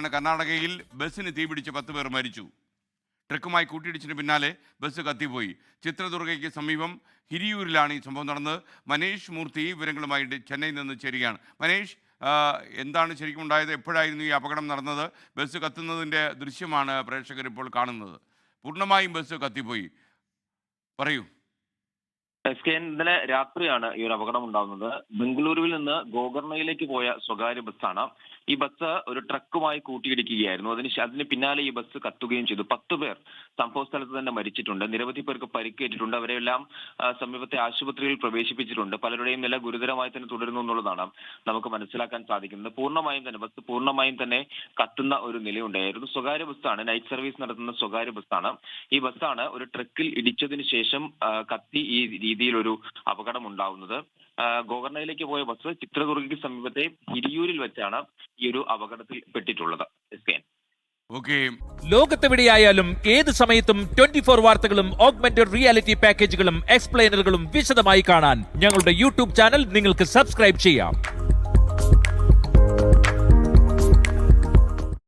കർണാടകയിൽ ബസ്സിന് തീപിടിച്ച് 10 പേർ മരിച്ചു. ട്രക്കുമായി കൂട്ടിയിടിച്ചിന് പിന്നാലെ ബസ് കത്തിപ്പോയി. ചിത്രദുർഗയ്ക്ക് സമീപം ഹിരിയൂരിലാണ് ഈ സംഭവം നടന്നത്. മനേഷ് മൂർത്തി വിവരങ്ങളുമായി ചെന്നൈയിൽ നിന്ന് ചേരുകയാണ്. മനേഷ്, എന്താണ് ശരിക്കും ഉണ്ടായത്? എപ്പോഴായിരുന്നു ഈ അപകടം നടന്നത്? ബസ് കത്തുന്നതിൻ്റെ ദൃശ്യമാണ് പ്രേക്ഷകർ ഇപ്പോൾ കാണുന്നത്. പൂർണ്ണമായും ബസ് കത്തിപ്പോയി, പറയൂ. ഇന്നലെ രാത്രിയാണ് ഈ ഒരു അപകടം ഉണ്ടാകുന്നത്. ബംഗളൂരുവിൽ നിന്ന് ഗോകർണയിലേക്ക് പോയ സ്വകാര്യ ബസ്സാണ്. ഈ ബസ് ഒരു ട്രക്കുമായി കൂട്ടിയിടിക്കുകയായിരുന്നു. അതിന് പിന്നാലെ ഈ ബസ് കത്തുകയും ചെയ്തു. 10 പേർ സംഭവ സ്ഥലത്ത് തന്നെ മരിച്ചിട്ടുണ്ട്. നിരവധി പേർക്ക് പരിക്കേറ്റിട്ടുണ്ട്. അവരെല്ലാം സമീപത്തെ ആശുപത്രിയിൽ പ്രവേശിപ്പിച്ചിട്ടുണ്ട്. പലരുടെയും നില ഗുരുതരമായി തന്നെ തുടരുന്നു എന്നുള്ളതാണ് നമുക്ക് മനസ്സിലാക്കാൻ സാധിക്കുന്നത്. ബസ് പൂർണ്ണമായും തന്നെ കത്തുന്ന ഒരു നിലയുണ്ടായിരുന്നു. സ്വകാര്യ ബസ്സാണ്, നൈറ്റ് സർവീസ് നടത്തുന്ന സ്വകാര്യ ബസ്സാണ്. ഈ ബസ്സാണ് ഒരു ട്രക്കിൽ ഇടിച്ചതിന് ശേഷം കത്തി ഈ രീതിയിലൊരു അപകടം ഉണ്ടാവുന്നത്. ഗോകർണയിലേക്ക് പോയ ബസ് ചിത്രദുർഗയ്ക്ക് സമീപത്തെ ഹിരിയൂരിൽ വെച്ചാണ് ഈ ഒരു അപകടത്തിൽ പെട്ടിട്ടുള്ളത്. ലോകത്തെവിടെയായാലും ഏത് സമയത്തും 24 വാർത്തകളും ഓഗ്മെന്റഡ് റിയാലിറ്റി പാക്കേജുകളും എക്സ്പ്ലെയിനറുകളും വിശദമായി കാണാൻ ഞങ്ങളുടെ യൂട്യൂബ് ചാനൽ നിങ്ങൾക്ക് സബ്സ്ക്രൈബ് ചെയ്യാം.